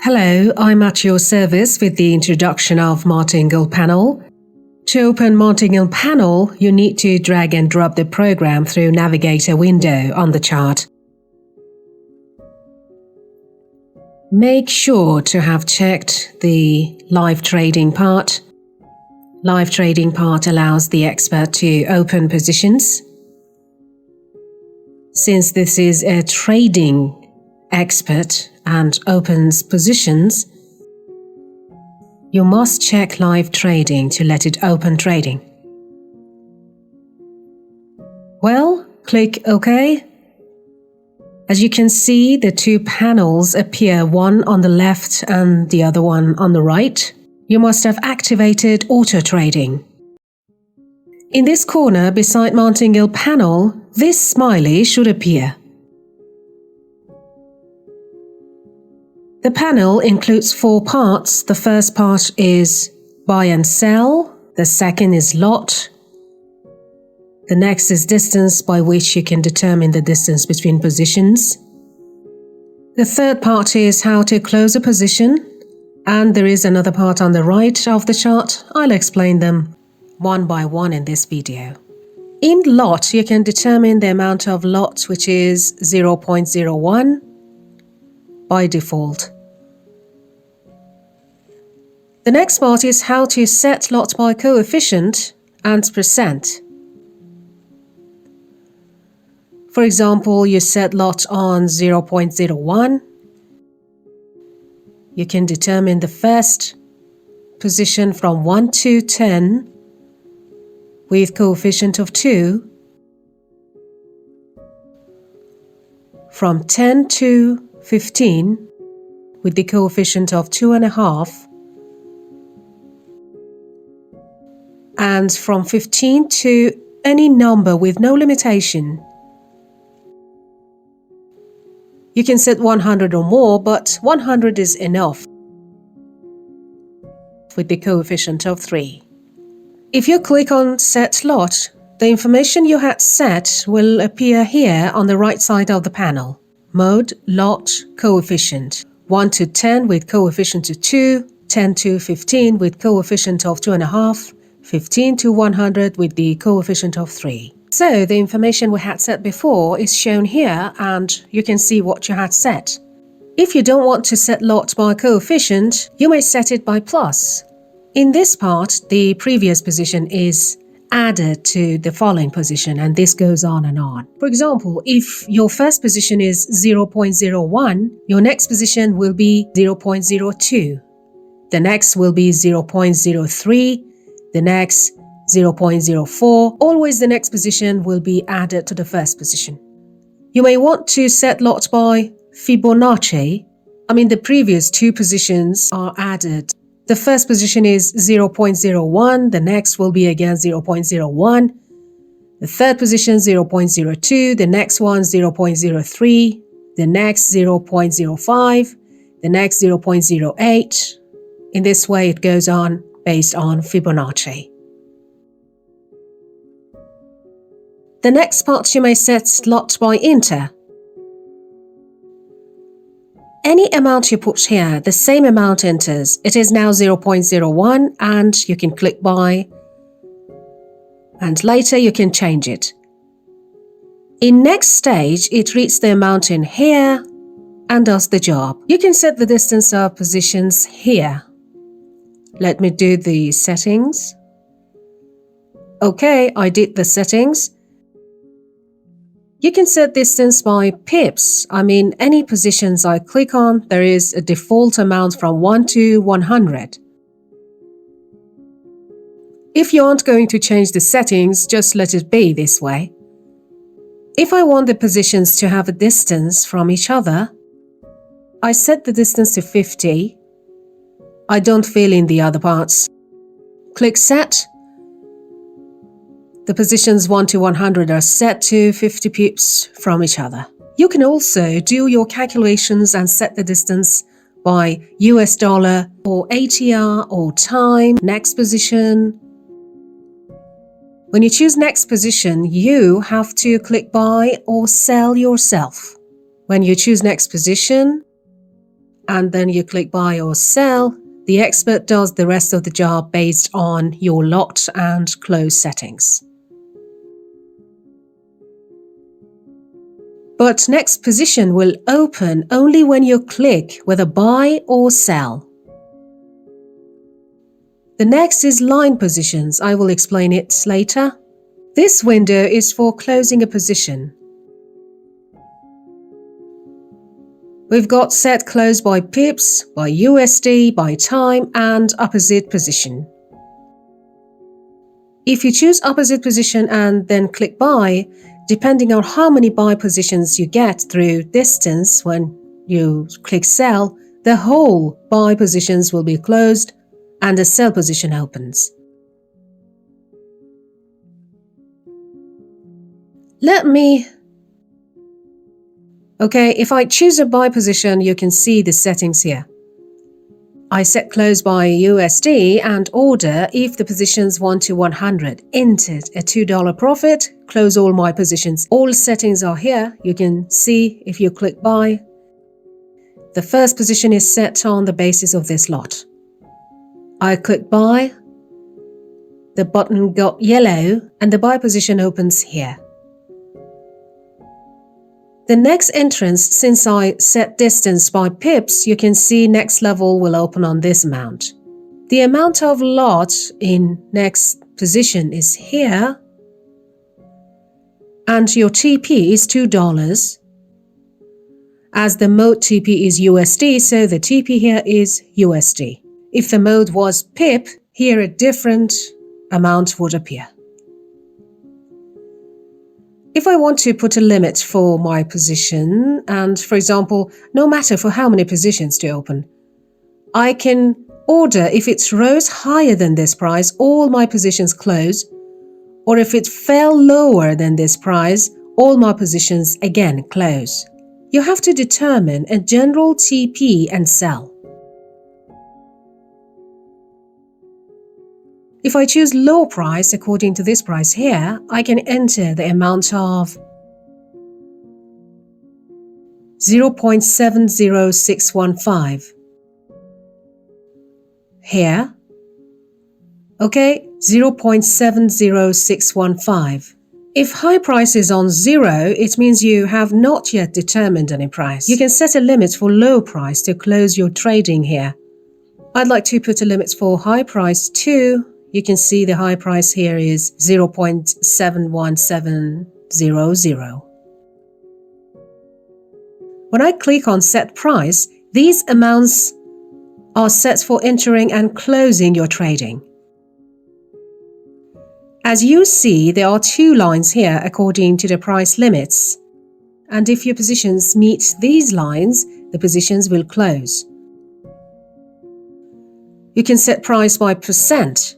Hello, I'm at your service with the introduction of Martingle Panel. To open Martingle Panel, you need to drag and drop the program through Navigator window on the chart. Make sure to have checked the live trading part. Live trading part allows the expert to open positions. Since this is a trading expert and opens positions, you must check live trading to let it open trading. Well, click OK. As you can see, the two panels appear, one on the left and the other one on the right. You must have activated auto trading. In this corner beside Martingle Panel, this smiley should appear. The panel includes 4 parts. The first part is buy and sell. The second is lot. The next is distance, by which you can determine the distance between positions. The third part is how to close a position. And there is another part on the right of the chart. I'll explain them one by one in this video. In lot, you can determine the amount of lot, which is 0.01 by default. The next part is how to set lot by coefficient and percent. For example, you set lot on 0.01. You can determine the first position from 1 to 10 with coefficient of 2, from 10 to 15 with the coefficient of 2.5, and from 15 to any number with no limitation. You can set 100 or more, but 100 is enough with the coefficient of 3. If you click on Set Lot, the information you had set will appear here on the right side of the panel. Mode, lot, coefficient. 1 to 10 with coefficient of 2, 10 to 15 with coefficient of 2.5, 15 to 100 with the coefficient of 3. So the information we had set before is shown here, and you can see what you had set. If you don't want to set lot by coefficient, you may set it by plus. In this part, the previous position is added to the following position, and this goes on and on. For example, if your first position is 0.01, your next position will be 0.02. The next will be 0.03. The next 0.04. Always the next position will be added to the first position. You may want to set lot by Fibonacci. The previous 2 positions are added. The first position is 0.01. The next will be again 0.01. The third position 0.02. The next one 0.03. The next 0.05. The next 0.08. In this way it goes on based on Fibonacci. The next part you may set lot by inter. Any amount you put here, the same amount enters. It is now 0.01 and you can click buy, and later you can change it. In next stage, it reads the amount in here and does the job. You can set the distance of positions here. Let me do the settings. Okay, I did the settings. You can set distance by pips. Any positions I click on, there is a default amount from 1 to 100. If you aren't going to change the settings, just let it be this way. If I want the positions to have a distance from each other, I set the distance to 50. I don't fill in the other parts. Click Set. The positions 1 to 100 are set to 50 pips from each other. You can also do your calculations and set the distance by US dollar or ATR or time, next position. When you choose next position, you have to click buy or sell yourself. When you choose next position and then you click buy or sell, the expert does the rest of the job based on your lot and close settings. But next position will open only when you click whether buy or sell. The next is line positions. I will explain it later. This window is for closing a position. We've got set close by pips, by USD, by time, and opposite position. If you choose opposite position and then click buy, depending on how many buy positions you get through distance when you click sell, the whole buy positions will be closed and the sell position opens. If I choose a buy position, you can see the settings here. I set close by USD and order if the positions 1 to 100. Entered a $2 profit, close all my positions. All settings are here. You can see if you click buy. The first position is set on the basis of this lot. I click buy. The button got yellow and the buy position opens here. The next entrance, since I set distance by pips, you can see next level will open on this amount. The amount of lot in next position is here. And your TP is $2. As the mode TP is USD, so the TP here is USD. If the mode was pip, here a different amount would appear. If I want to put a limit for my position, and for example, no matter for how many positions to open, I can order if it rose higher than this price, all my positions close, or if it fell lower than this price, all my positions again close. You have to determine a general TP and sell. If I choose low price according to this price here, I can enter the amount of 0.70615. Here, 0.70615. If high price is on 0, it means you have not yet determined any price. You can set a limit for low price to close your trading here. I'd like to put a limit for high price too. You can see the high price here is 0.71700. When I click on set price, these amounts are set for entering and closing your trading. As you see, there are two lines here according to the price limits. And if your positions meet these lines, the positions will close. You can set price by percent.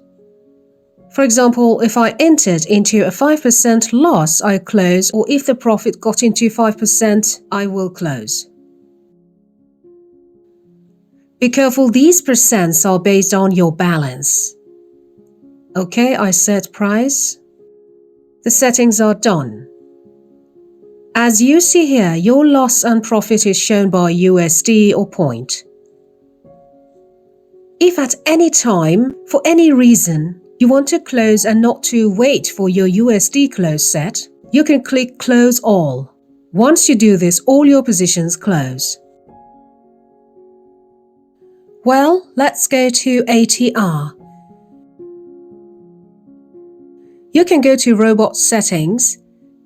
For example, if I entered into a 5% loss, I close, or if the profit got into 5%, I will close. Be careful, these percents are based on your balance. Okay, I set price. The settings are done. As you see here, your loss and profit is shown by USD or point. If at any time, for any reason, you want to close and not to wait for your USD close set, you can click Close All. Once you do this, all your positions close. Well, let's go to ATR. You can go to Robot Settings.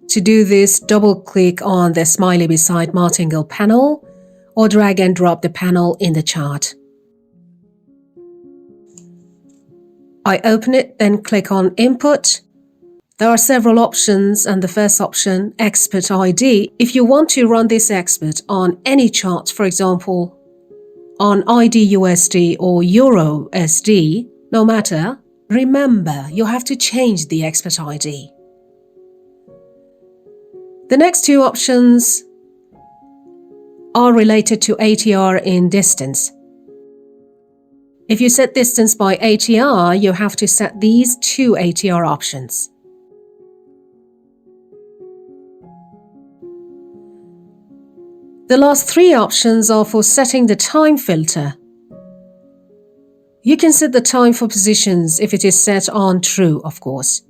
To do this, double-click on the smiley beside Martingle Panel or drag and drop the panel in the chart. I open it, then click on Input. There are several options, and the first option, Expert ID. If you want to run this expert on any chart, for example, on IDUSD or EURUSD, no matter, remember you have to change the expert ID. The next two options are related to ATR in distance. If you set distance by ATR, you have to set these two ATR options. The last three options are for setting the time filter. You can set the time for positions if it is set on true, of course.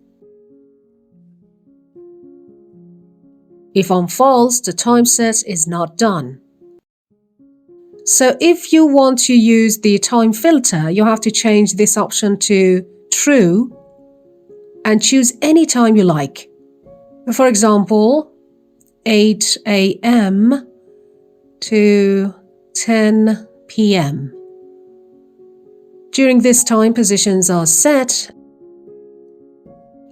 If on false, the time set is not done. So if you want to use the time filter, you have to change this option to true and choose any time you like. For example, 8 a.m. to 10 p.m. During this time, positions are set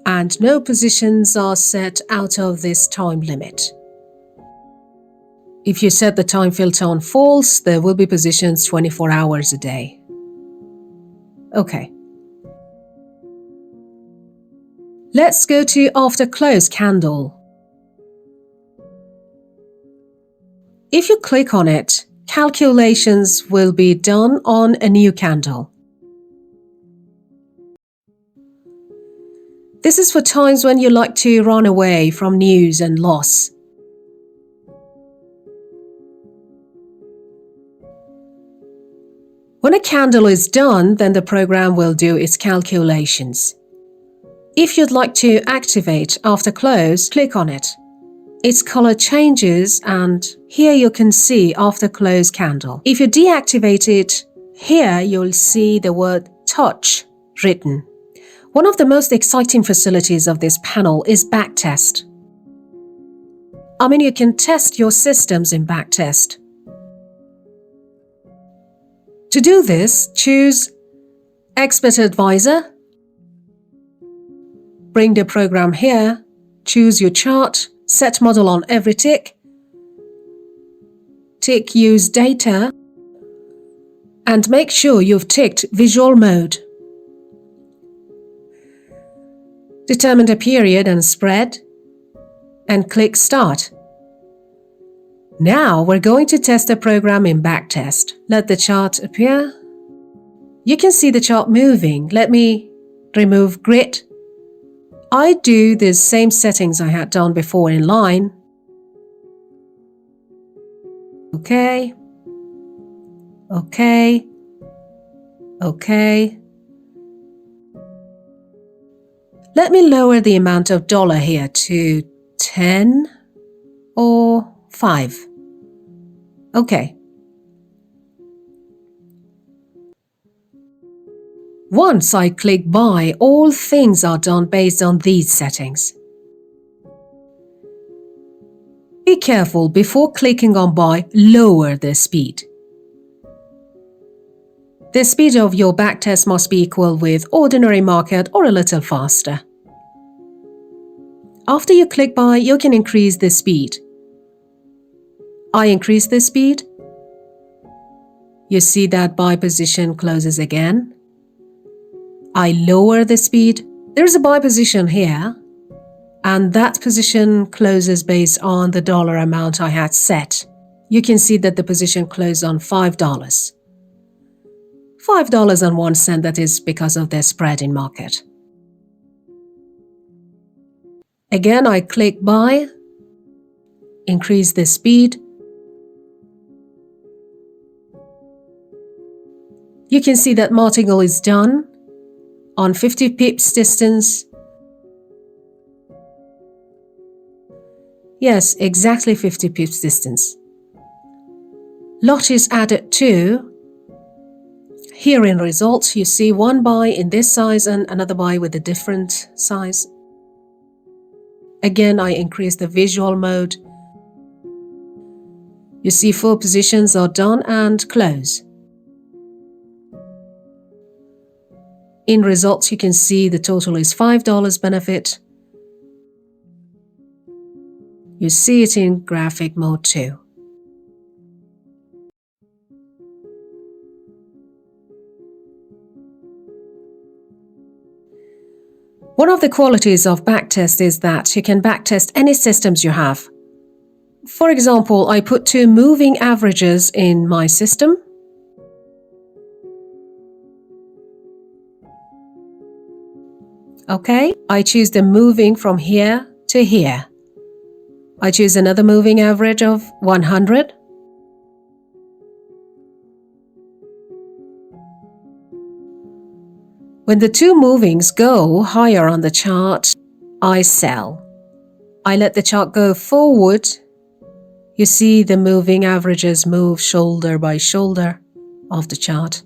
and no positions are set out of this time limit. If you set the time filter on false, there will be positions 24 hours a day. Okay. Let's go to after close candle. If you click on it, calculations will be done on a new candle. This is for times when you like to run away from news and loss. When a candle is done, then the program will do its calculations. If you'd like to activate after close, click on it. Its color changes and here you can see after close candle. If you deactivate it, here you'll see the word touch written. One of the most exciting facilities of this panel is backtest. I mean, you can test your systems in backtest. To do this, choose Expert Advisor. Bring the program here, choose your chart, set model on every tick, tick Use Data, and make sure you've ticked Visual Mode. Determine the period and spread, and click Start. Now we're going to test the program in backtest. Let the chart appear. You can see the chart moving. Let me remove grid. I do the same settings I had done before in line. Okay. Okay. Okay. Let me lower the amount of dollar here to 10 or 5. Okay. Once I click buy, all things are done based on these settings. Be careful before clicking on buy, lower the speed. The speed of your backtest must be equal with ordinary market or a little faster. After you click buy, you can increase the speed. I increase the speed. You see that buy position closes again. I lower the speed. There's a buy position here, and that position closes based on the dollar amount I had set. You can see that the position closed on $5. $5.01, that is because of the spread in market. Again, I click buy, increase the speed. You can see that Martingle is done on 50 pips distance. Yes, exactly 50 pips distance. Lot is added too. Here in results, you see one buy in this size and another buy with a different size. Again, I increase the visual mode. You see 4 positions are done and close. In results, you can see the total is $5 benefit. You see it in graphic mode too. One of the qualities of backtest is that you can backtest any systems you have. For example, I put 2 moving averages in my system. Okay, I choose the moving from here to here. I choose another moving average of 100. When the two movings go higher on the chart, I sell. I let the chart go forward. You see the moving averages move shoulder by shoulder of the chart.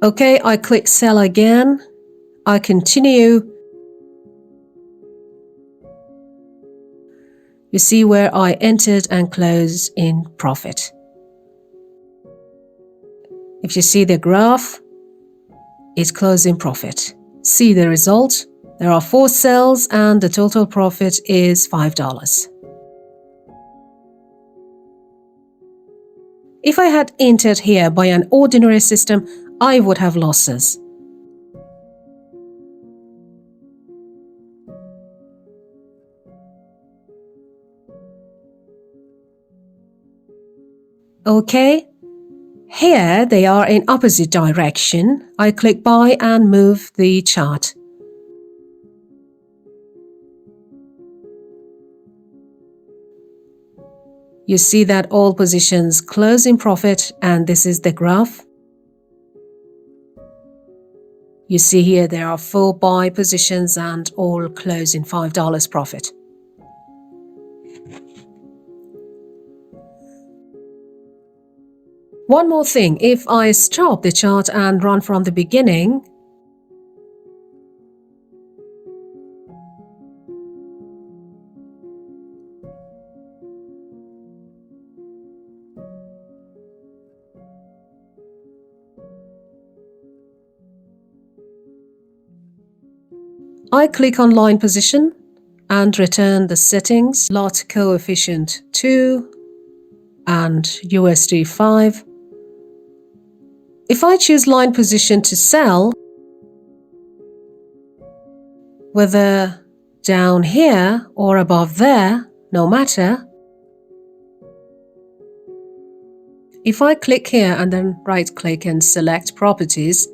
Okay, I click sell again. I continue. You see where I entered and closed in profit. If you see the graph, it's closing profit. See the result? There are 4 sales and the total profit is $5. If I had entered here by an ordinary system, I would have losses. Okay, here they are in opposite direction. I click buy and move the chart. You see that all positions close in profit, and this is the graph. You see here there are 4 buy positions and all close in $5 profit. One more thing, if I stop the chart and run from the beginning, I click on line position and return the settings, lot coefficient 2 and USD 5. If I choose line position to sell, whether down here or above there, no matter, if I click here and then right click and select properties,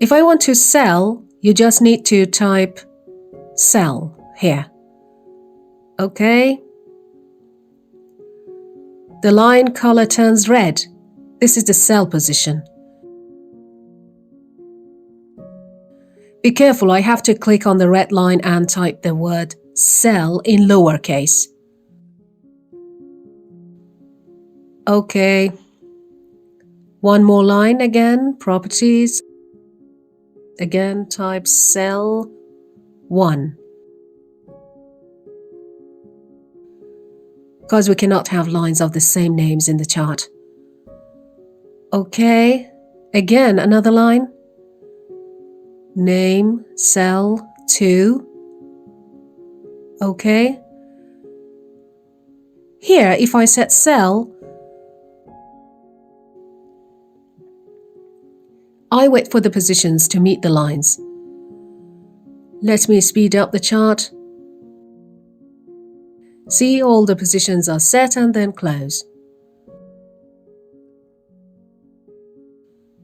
if I want to sell, you just need to type sell here. Okay. The line color turns red. This is the sell position. Be careful, I have to click on the red line and type the word sell in lowercase. Okay. One more line again, properties. Again, type sell 1. Because we cannot have lines of the same names in the chart. Okay, again another line. Name, sell 2. Okay. Here, if I set sell, I wait for the positions to meet the lines. Let me speed up the chart. See, all the positions are set and then close.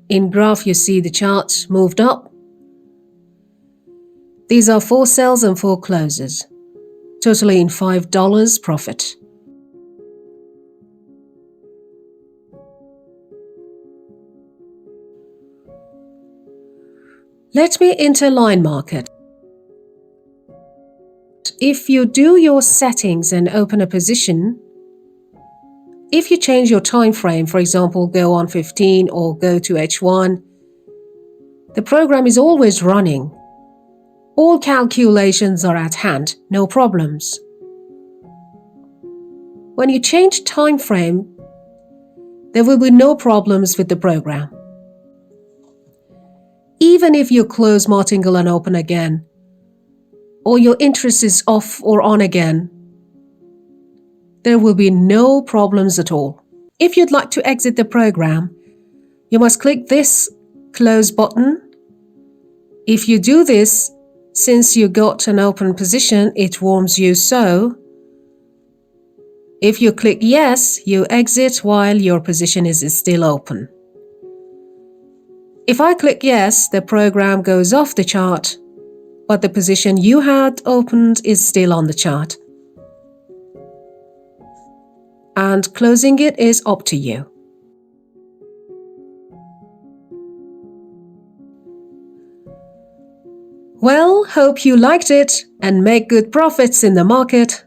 In graph, you see the chart moved up. These are 4 sells and 4 closes, totally in $5 profit. Let me enter line market. If you do your settings and open a position, if you change your time frame, for example, go on 15 or go to H1, the program is always running. All calculations are at hand, no problems. When you change time frame, there will be no problems with the program. Even if you close Martingle and open again, or your interest is off or on again, there will be no problems at all. If you'd like to exit the program, you must click this close button. If you do this, since you got an open position, it warns you so. If you click yes, you exit while your position is still open. If I click yes, the program goes off the chart, but the position you had opened is still on the chart. and closing it is up to you. Well, hope you liked it and make good profits in the market.